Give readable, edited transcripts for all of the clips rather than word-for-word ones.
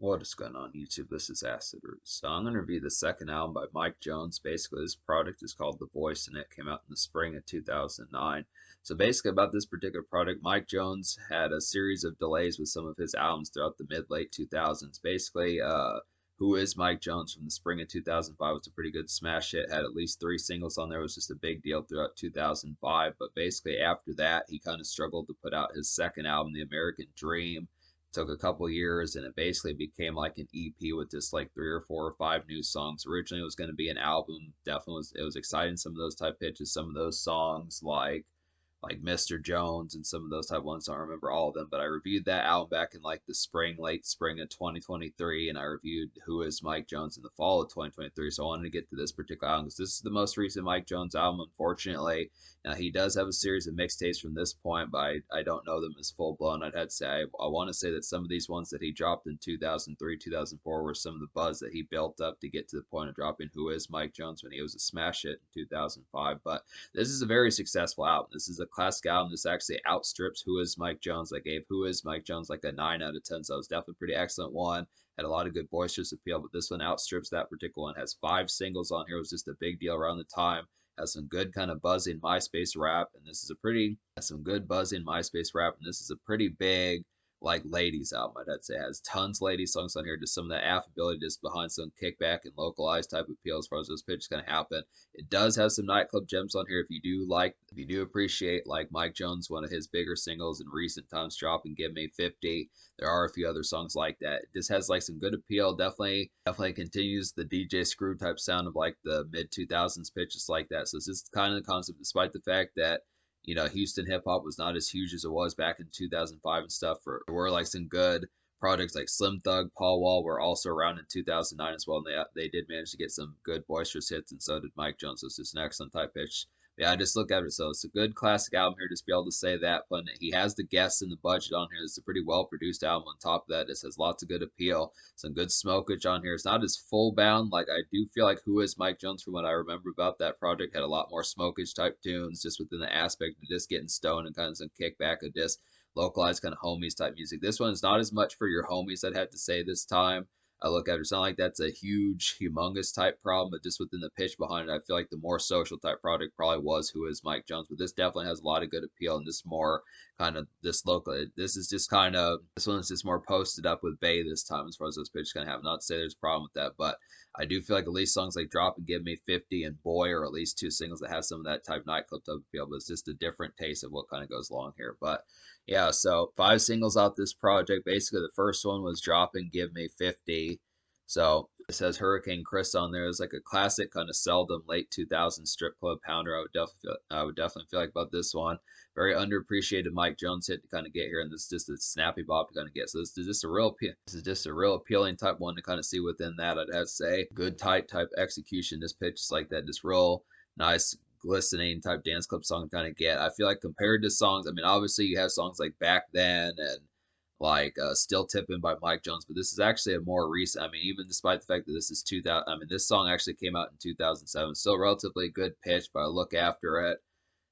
What is going on YouTube? This is Acid Root. So I'm going to review the second album by Mike Jones. Basically, this product is called The Voice, and it came out in the spring of 2009. So basically, about this particular product, Mike Jones had a series of delays with some of his albums throughout the mid-late 2000s. Basically, Who is Mike Jones from the spring of 2005 was a pretty good smash hit. Had at least 3 singles on there. It was just a big deal throughout 2005. But basically, after that, he kind of struggled to put out his second album, The American Dream. Took a couple years, and it basically became like an EP with just like 3 or 4 or 5 new songs. Originally it was going to be an album. Definitely it was exciting, some of those type pitches, some of those songs like Mr. Jones and some of those type ones. I don't remember all of them, but I reviewed that album back in like the spring, late spring of 2023, and I reviewed Who is Mike Jones in the fall of 2023. So I wanted to get to this particular album because this is the most recent Mike Jones album, unfortunately. Now he does have a series of mixtapes from this point, but I don't know them as full blown. I'd have to say I want to say that some of these ones that he dropped in 2003, 2004 were some of the buzz that he built up to get to the point of dropping Who is Mike Jones when he was a smash hit in 2005. But this is a very successful album. This is a classic album. This actually outstrips Who is Mike Jones. I gave Who is Mike Jones like a 9 out of 10, so it was definitely a pretty excellent one. Had a lot of good boisterous appeal, but this one outstrips that particular one. Has 5 singles on here. It was just a big deal around the time. Has some good kind of buzzing MySpace rap, and this is a pretty has some good buzzing MySpace rap, and this is a pretty big like ladies album. I'd say it has tons of lady songs on here. Just some of that affability just behind some kickback and localized type appeal as far as those pitches gonna happen. It does have some nightclub gems on here. If you do appreciate like Mike Jones, one of his bigger singles in recent times, dropping Give Me 50. There are a few other songs like that. This has like some good appeal. Definitely continues the DJ Screw type sound of like the mid 2000s pitches like that. So it's just kind of the concept, despite the fact that Houston hip hop was not as huge as it was back in 2005 and stuff. There were like some good projects like Slim Thug, Paul Wall were also around in 2009 as well, and they did manage to get some good boisterous hits, and so did Mike Jones. So it's just an excellent type pitch. Yeah, I just look at it. So it's a good classic album here. Just be able to say that. But he has the guests and the budget on here. It's a pretty well produced album. On top of that, this has lots of good appeal. Some good smokage on here. It's not as full bound. Like I do feel like Who is Mike Jones, from what I remember about that project, had a lot more smokage type tunes, just within the aspect of just getting stoned and kind of some kickback of just localized kind of homies type music. This one's not as much for your homies, I'd have to say this time. I look at it, it's not like that's a huge, humongous type problem, but just within the pitch behind it, I feel like the more social type product probably was Who is Mike Jones. But this definitely has a lot of good appeal, and this more kind of this local. This is just kind of this one's just more posted up with Bay this time as far as those pitches kind of have. Not to say there's a problem with that, but I do feel like at least songs like Drop and Give Me 50 and Boy are at least 2 singles that have some of that type nightclub type appeal, but it's just a different taste of what kind of goes along here. But yeah, so 5 singles out this project. Basically, the first one was Drop and Give Me 50. So it says Hurricane Chris on there. It's like a classic kind of seldom late 2000s strip club pounder. I would definitely feel like about this one. Very underappreciated Mike Jones hit to kind of get here, and this is just a snappy bop to kind of get. So this is just a real appealing type one to kind of see within that. I'd have to say good tight type execution. This pitch is like that, just real nice glistening type dance club song to kind of get. I feel like compared to songs, I mean, obviously you have songs like Back Then and like Still Tipping by Mike Jones, but this is actually a more recent. I mean, even despite the fact that this is 2000, I mean, this song actually came out in 2007. Still relatively good pitch, but I look after it.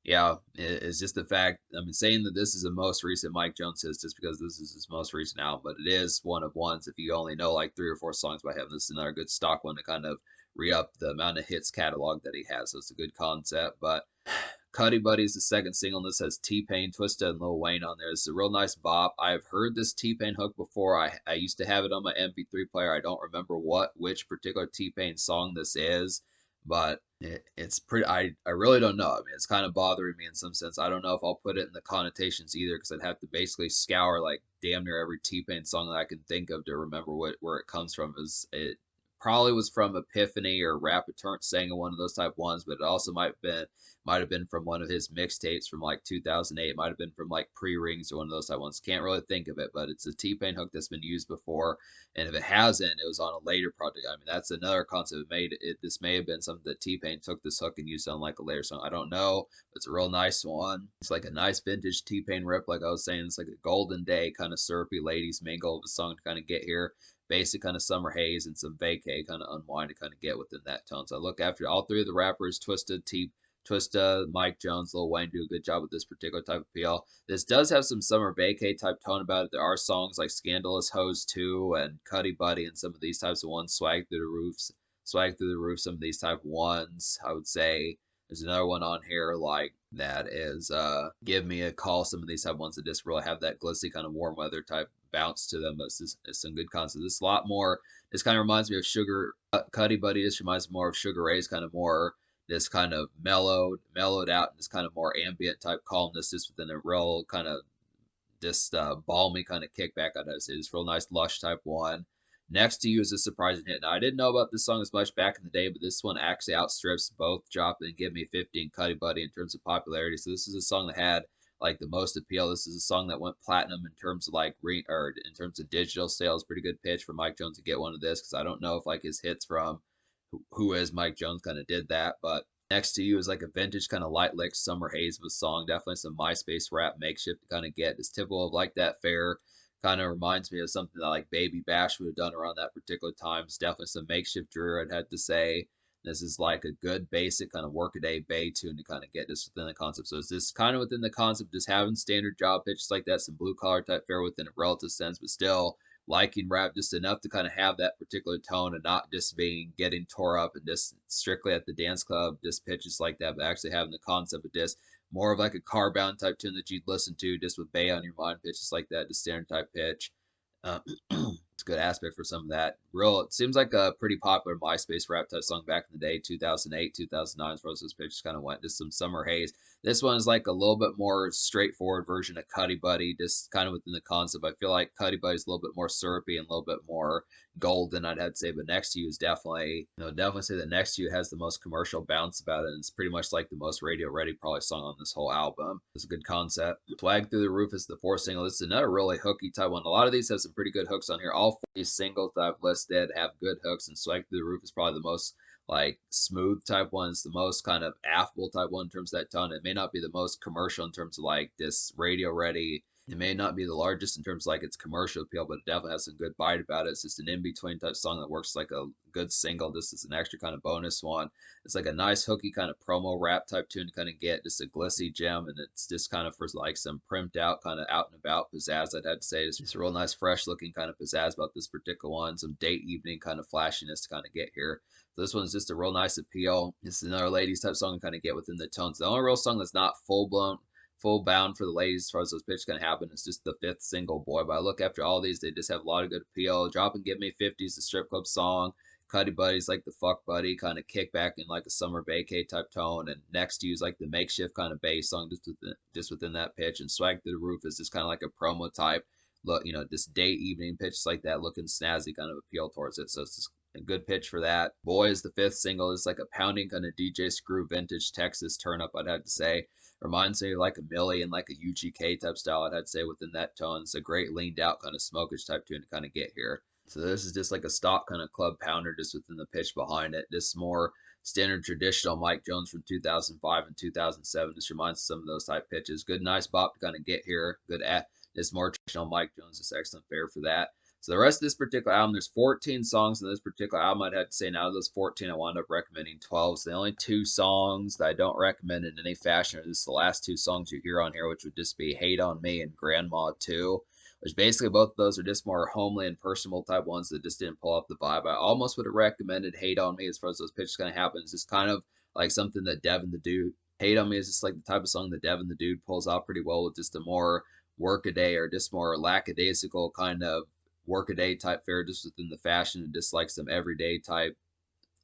Yeah, it's just the fact. I mean, saying that this is the most recent Mike Jones is just because this is his most recent album, but it is one of ones. If you only know like 3 or 4 songs by him, this is another good stock one to kind of re-up the amount of hits catalog that he has. So it's a good concept, but Cuddy Buddy is the second single, and this has T-Pain, Twista, and Lil Wayne on there. It's a real nice bop. I've heard this T-Pain hook before. I used to have it on my MP3 player. I don't remember which particular T-Pain song this is, but it's pretty. I really don't know. I mean, it's kind of bothering me in some sense. I don't know if I'll put it in the connotations either, because I'd have to basically scour like damn near every T-Pain song that I can think of to remember where it comes from. It probably was from Epiphany or Rapaturn sang one of those type ones, but it also might have been from one of his mixtapes from like 2008. It might have been from like Pre-Rings or one of those type ones. Can't really think of it, but it's a T-Pain hook that's been used before. And if it hasn't, it was on a later project. I mean, that's another concept. This may have been something that T-Pain took this hook and used on like a later song. I don't know. It's a real nice one. It's like a nice vintage T-Pain rip. Like I was saying, it's like a golden day kind of syrupy ladies mingle of a song to kind of get here. Basic kind of summer haze and some vacay kind of unwind to kind of get within that tone. So I look after all 3 of the rappers, Twisted, Twista, Mike Jones, Lil Wayne do a good job with this particular type of appeal. This does have some summer vacay type tone about it. There are songs like Scandalous Hose 2 and Cuddy Buddy and some of these types of ones, Swag Through the Roof, some of these type of ones. I would say there's another one on here like that is Give Me a Call. Some of these have ones that just really have that glitzy kind of warm weather type bounce to them. But it's some good concepts. This a lot more. This kind of reminds me of Sugar Cuddy Buddy. This reminds me more of Sugar Ray's kind of more this kind of mellowed out, and this kind of more ambient type calmness, just within a real kind of this balmy kind of kickback. I'd say this real nice lush type one. Next to You is a surprising hit. Now I didn't know about this song as much back in the day, but this one actually outstrips both Drop and Give Me 50 and Cuddy Buddy in terms of popularity. So this is a song that had like the most appeal. This is a song that went platinum in terms of like or in terms of digital sales. Pretty good pitch for Mike Jones to get one of this because I don't know if like his hits from Who Is Mike Jones kind of did that, but Next to You is like a vintage kind of light lick summer haze of a song. Definitely some MySpace rap makeshift to kind of get. It's typical of like that fair. Kind of reminds me of something that like Baby Bash would have done around that particular time. It's definitely some makeshift Drew, I'd have to say. This is like a good basic kind of workaday bay tune to kind of get this within the concept. So it's this kind of within the concept, just having standard job pitches like that, some blue collar type fare within a relative sense, but still liking rap just enough to kind of have that particular tone and not just being getting tore up and just strictly at the dance club, just pitches like that, but actually having the concept of just more of like a car bound type tune that you'd listen to just with Bay on your mind, pitches like that, just standard type pitch. Uh, it's a good aspect for some of that. It seems like a pretty popular MySpace rap type song back in the day, 2008, 2009, as far as those pitches kind of went. Just some summer haze. This one is like a little bit more straightforward version of Cuddy Buddy, just kind of within the concept. I feel like Cuddy Buddy is a little bit more syrupy and a little bit more golden, I'd have to say. But Next to You is definitely, definitely say that Next to You has the most commercial bounce about it. And it's pretty much like the most radio ready probably song on this whole album. It's a good concept. Swag Through the Roof is the fourth single. This is another really hooky type one. A lot of these have some pretty good hooks on here. All 4 singles that I've listed have good hooks, and Swag Through the Roof is probably the most like smooth type one. It's the most kind of affable type one in terms of that tone. It may not be the most commercial in terms of like this radio ready. It may not be the largest in terms of like its commercial appeal, but it definitely has some good bite about it. It's just an in-between type song that works like a good single. This is an extra kind of bonus one. It's like a nice hooky kind of promo rap type tune to kind of get just a glissy gem, and it's just kind of for like some primped out kind of out and about pizzazz. I'd have to say it's just a real nice fresh looking kind of pizzazz about this particular one. Some date evening kind of flashiness to kind of get here. So this one's just a real nice appeal. This is another ladies type song to kind of get within the tones. The only real song that's not full bound for the ladies as far as those pitches can happen. It's just the 5th single, Boy. But I look after all these, they just have a lot of good appeal. Drop and Give Me 50s, the strip club song. Cuddy Buddy's like the fuck buddy, kind of kickback in like a summer vacay type tone. And Next to You is like the makeshift kind of bass song just within that pitch. And Swag Through the Roof is just kind of like a promo type look, this day evening pitch like that, looking snazzy kind of appeal towards it. So it's just a good pitch for that. Boy is the 5th single. It's like a pounding kind of DJ Screw vintage Texas turn up, I'd have to say. Reminds me of like a Millie and like a UGK type style, I'd have to say, within that tone. It's a great leaned out kind of smokish type tune to kind of get here. So this is just like a stock kind of club pounder just within the pitch behind it. This more standard traditional Mike Jones from 2005 and 2007. This reminds us of some of those type pitches. Good, nice bop to kind of get here. Good at this more traditional Mike Jones. Is excellent fare for that. So the rest of this particular album, there's 14 songs in this particular album. I'd have to say now of those 14, I wound up recommending 12. So the only 2 songs that I don't recommend in any fashion are just the last 2 songs you hear on here, which would just be Hate on Me and Grandma 2. Which basically both of those are just more homely and personal type ones that just didn't pull off the vibe. I almost would have recommended Hate on Me as far as those pitches kind of happen. It's just kind of like something that Devin the Dude, Hate on Me is just like the type of song that Devin the Dude pulls out pretty well with just a more workaday or just more lackadaisical kind of workaday type fare just within the fashion and just like some everyday type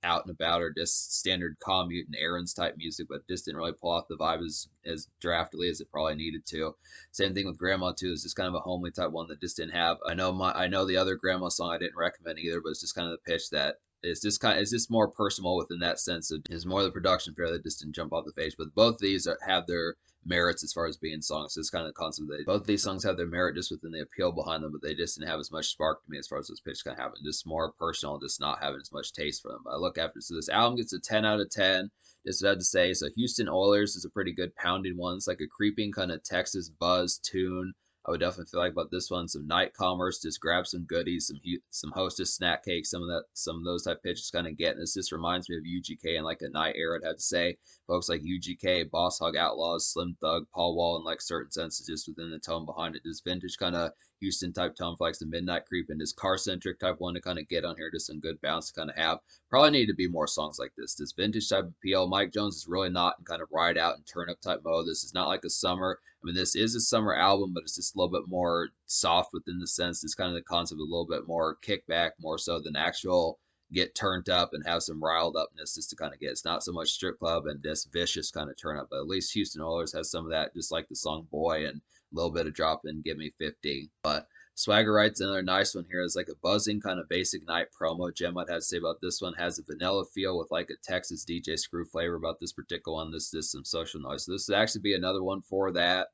out and about or just standard commute and errands type music, but just didn't really pull off the vibe as draftily as it probably needed to. Same thing with Grandma 2. Is just kind of a homely type one that just didn't have. I know the other Grandma song I didn't recommend either, but it's just kind of the pitch that it's just more personal within that sense. It's more the production fare that just didn't jump off the page. But both of these have their merits as far as being songs. So it's kind of the concept that both of these songs have their merit just within the appeal behind them, but they just didn't have as much spark to me as far as those pitches kind of happen. Just more personal, just not having as much taste for them. But I look after, so this album gets a 10 out of 10. Just what I had to say. So Houston Oilers is a pretty good pounding one. It's like a creeping kind of Texas buzz tune. I would definitely feel like about this one. Some night commerce, just grab some goodies, some Hostess snack cake, some of those type pitches kind of get. And this just reminds me of UGK and like a night era. I'd have to say, folks like UGK, Boss Hog Outlaws, Slim Thug, Paul Wall, and like certain senses just within the tone behind it. This vintage kind of Houston type tone for like the Midnight Creep and this car centric type one to kind of get on here. Just some good bounce to kind of have. Probably need to be more songs like this. This vintage type appeal. Mike Jones is really not in kind of ride out and turn up type mode. This is not like a summer. I mean, this is a summer album, but it's just a little bit more soft within the sense. It's kind of the concept of a little bit more kickback, more so than actual get turned up and have some riled upness just to kind of get. It's not so much strip club and this vicious kind of turn up, but at least Houston Oilers has some of that, just like the song Boy and a little bit of drop in Give Me 50. But Swagger Right's another nice one here. It's like a buzzing kind of basic night promo. Gem I'd have to say about this one has a vanilla feel with like a Texas DJ Screw flavor about this particular one. This is some social noise. So this would actually be another one for that.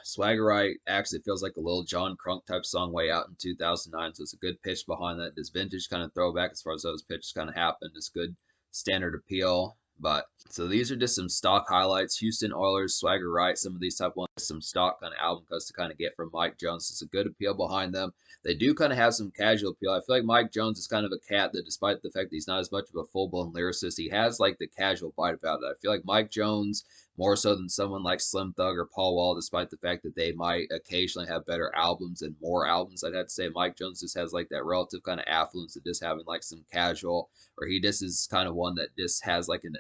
Swagger Right actually feels like a little John Crunk type song way out in 2009. So it's a good pitch behind that. This vintage kind of throwback as far as those pitches kind of happen. It's good standard appeal. But so these are just some stock highlights. Houston Oilers, Swagger Right, some of these type ones, some stock kind of album cuts to kind of get from Mike Jones. It's a good appeal behind them. They do kind of have some casual appeal. I feel like Mike Jones is kind of a cat that, despite the fact that he's not as much of a full blown lyricist, he has like the casual bite about it. I feel like Mike Jones, more so than someone like Slim Thug or Paul Wall, despite the fact that they might occasionally have better albums and more albums, I'd have to say Mike Jones just has like that relative kind of affluence of just having like some casual, or he just is kind of one that just has like an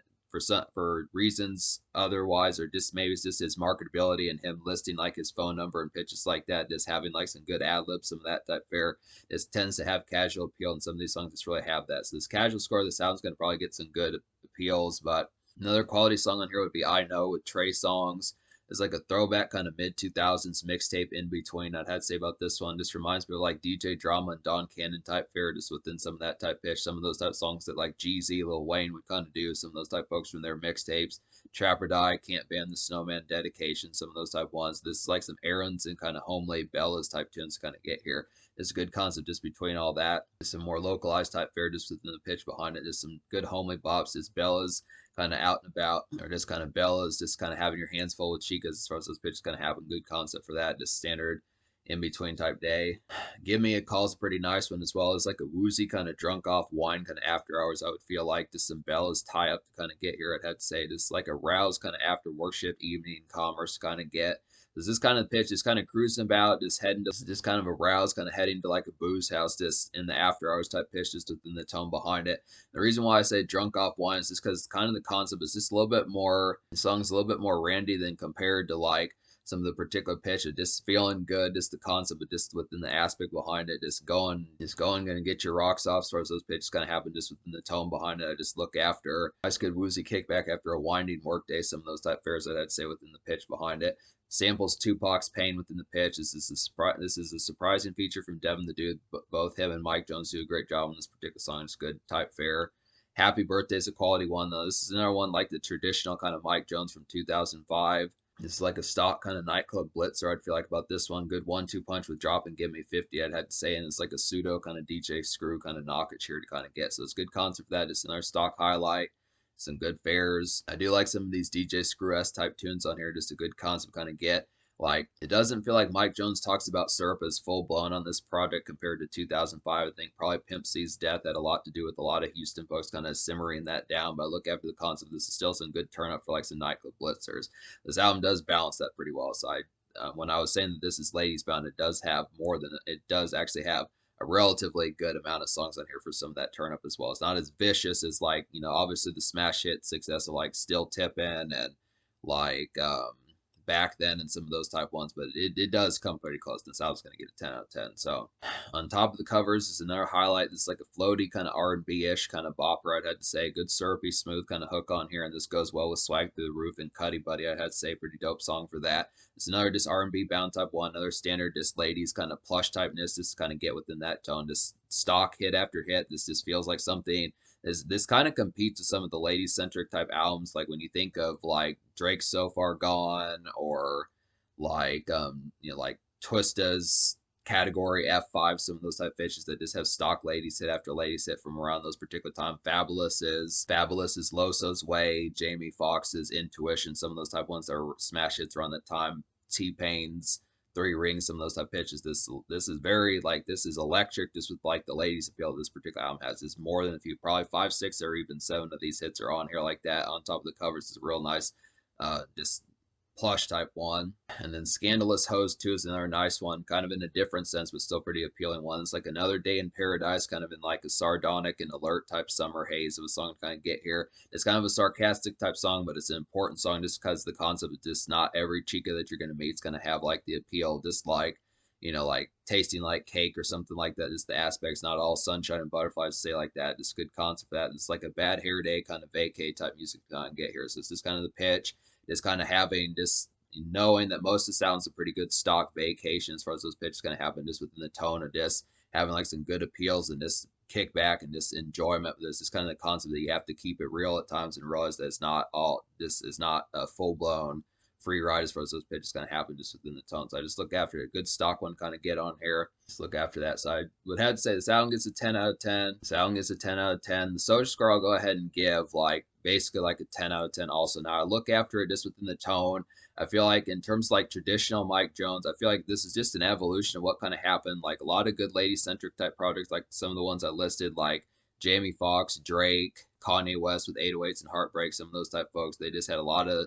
for reasons otherwise, or just maybe it's just his marketability and him listing like his phone number and pitches like that, just having like some good ad libs, some of that type fare. Just tends to have casual appeal, and some of these songs just really have that. So this casual score, the sound's gonna probably get some good appeals, but another quality song on here would be I Know with Trey Songz. It's like a throwback kind of mid 2000s mixtape in between. I'd have to say about this one. Just reminds me of like DJ Drama and Don Cannon type fare, just within some of that type pitch. Some of those type songs that like Jeezy, Lil Wayne would kind of do. Some of those type folks from their mixtapes. Trap or Die, Can't Ban the Snowman, Dedication, some of those type ones. This is like some errands and kind of homely Bellas type tunes to kind of get here. It's a good concept just between all that. Some more localized type fare just within the pitch behind it. Just some good homely bops. It's Bellas kind of out and about, or just kind of Bellas, just kind of having your hands full with chicas as far as those pitches kind of have a good concept for that. Just standard in between type day. Give Me a Call's a pretty nice one, as well as like a woozy kind of drunk off wine kind of after hours. I would feel like just some Bellas tie up to kind of get here. I'd have to say just like a rouse kind of after worship evening commerce kind of get. This kind of pitch is kind of cruising about, just heading to just kind of a rouse, kind of heading to like a booze house, just in the after hours type pitch, just within the tone behind it. The reason why I say drunk off wine is just because kind of the concept is just a little bit more, the song's a little bit more randy than compared to like some of the particular pitch of just feeling good, just the concept of just within the aspect behind it, gonna get your rocks off as far as those pitches kind of happen just within the tone behind it. I just look after nice good woozy kickback after a winding work day, some of those type fares that I'd say within the pitch behind it. Samples Tupac's Pain within the pitch. This is a surprising feature from Devin the Dude. Both him and Mike Jones do a great job on this particular song. It's good type fare. Happy Birthday is a quality one though. This is another one like the traditional kind of Mike Jones from 2005. This is like a stock kind of nightclub blitzer. I'd feel like about this one. Good 1-2 punch with Drop and Give Me 50. I'd have to say, and it's like a pseudo kind of DJ Screw kind of knock it here to kind of get. So it's good concept for that. It's another stock highlight. Some good fares. I do like some of these DJ Screw-S type tunes on here. Just a good concept kind of get. Like, it doesn't feel like Mike Jones talks about syrup as full blown on this project compared to 2005. I think probably Pimp C's death had a lot to do with a lot of Houston folks kind of simmering that down. But I look after the concept, this is still some good turn up for like some nightclub blitzers. This album does balance that pretty well. So when I was saying that this is ladies bound, it does have more than it does actually have a relatively good amount of songs on here for some of that turn up as well. It's not as vicious as like, obviously the smash hit success of like Still Tippin' and like Back Then and some of those type ones, but it does come pretty close. This album's going to get a 10 out of 10. So on top of the covers is another highlight. This is like a floaty kind of R&B-ish kind of bopper, I'd have to say. Good syrupy, smooth kind of hook on here, and this goes well with Swag Through the Roof and Cuddy Buddy. I'd have to say pretty dope song for that. It's another just R&B bound type one, another standard just ladies kind of plush typeness, just kind of get within that tone. Just stock hit after hit. This just feels like something. This kind of competes with some of the ladies centric type albums, like when you think of like Drake's So Far Gone, or like like Twista's category F5, some of those type fishes that just have stock ladies hit after ladies hit from around those particular time. Fabulous's Loso's Way, Jamie Foxx's Intuition, some of those type ones that are smash hits around that time. T-Pain's three rings, some of those type of pitches. This is very like this is electric. Just with like the ladies appeal this particular album has is more than a few, probably five, six, or even seven of these hits are on here like that. On top of the covers is real nice, just plush type one. And then Scandalous Hose 2 is another nice one, kind of in a different sense, but still pretty appealing one. It's like Another Day in Paradise, kind of in like a sardonic and alert type summer haze of a song to kind of get here. It's kind of a sarcastic type song, but it's an important song just because the concept of just not every chica that you're going to meet is going to have like the appeal, just like, like tasting like cake or something like that. Just the aspects, not all sunshine and butterflies, say like that. Just good concept for that. It's like a bad hair day kind of vacay type music to kind of get here. So it's just kind of the pitch, just kind of having just knowing that most of the sounds are pretty good stock vacation as far as those pitches going to happen, just within the tone of just having like some good appeals and just kick back and just enjoyment with this. It's kind of the concept that you have to keep it real at times and realize that it's not all, this is not a full blown free ride as far as those pitches going to happen just within the tone. So I just look after a good stock one kind of get on here. Just look after that. So I would have to say this album gets a 10 out of 10. This album gets a 10 out of 10. The Social Score I'll go ahead and give like basically like a 10 out of 10 also. Now I look after it just within the tone. I feel like in terms of like traditional Mike Jones, I feel like this is just an evolution of what kind of happened. Like a lot of good lady centric type projects, like some of the ones I listed, like Jamie Foxx, Drake, Kanye West with 808s and Heartbreak, some of those type folks. They just had a lot of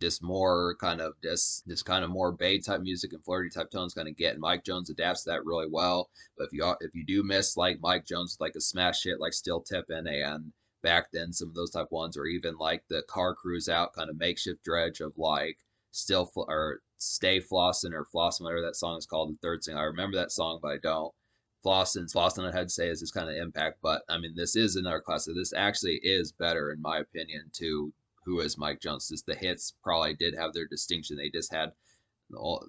just more kind of just kind of more Bay type music and flirty type tones kind of get. And Mike Jones adapts to that really well. But if you do miss like Mike Jones like a smash hit like Still Tippin' and back then some of those type ones, or even like the Car Cruise Out kind of makeshift dredge of like or Stay Flossin' or Flossin', whatever that song is called, the third single. I remember that song, but I don't. Flossin', I had to say, is this kind of impact. But I mean, this is another classic. This actually is better, in my opinion, to Who is Mike Jones. Just the hits probably did have their distinction. They just had,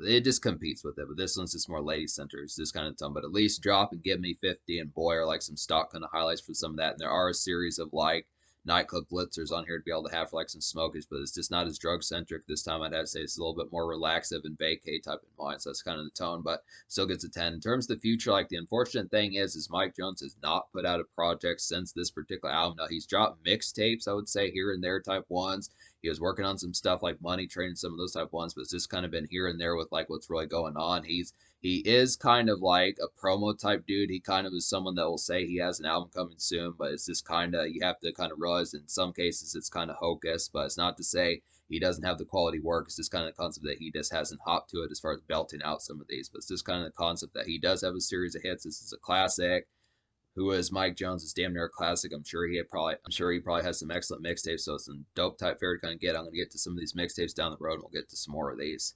it just competes with it. But this one's just more lady centered. It's just kind of dumb. But at least Drop and Give Me 50 and Boy are like some stock kind of highlights for some of that. And there are a series of like nightclub blitzers on here to be able to have for like some smokies, but it's just not as drug centric this time. I'd have to say it's a little bit more relaxive and vacay type in mind. So that's kind of the tone, but still gets a 10. In terms of the future, like the unfortunate thing is Mike Jones has not put out a project since this particular album. Now he's dropped mixtapes, I would say, here and there type ones. He was working on some stuff like Money Train and some of those type ones, but it's just kind of been here and there with like what's really going on. He is kind of like a promo type dude. He kind of is someone that will say he has an album coming soon, but it's just kind of, you have to kind of realize in some cases it's kind of hocus, but it's not to say he doesn't have the quality work. It's just kind of the concept that he just hasn't hopped to it as far as belting out some of these, but it's just kind of the concept that he does have a series of hits. This is a classic. Who is Mike Jones is damn near a classic. I'm sure he probably has some excellent mixtapes, so some dope type fare to kind of get. I'm gonna get to some of these mixtapes down the road and we'll get to some more of these.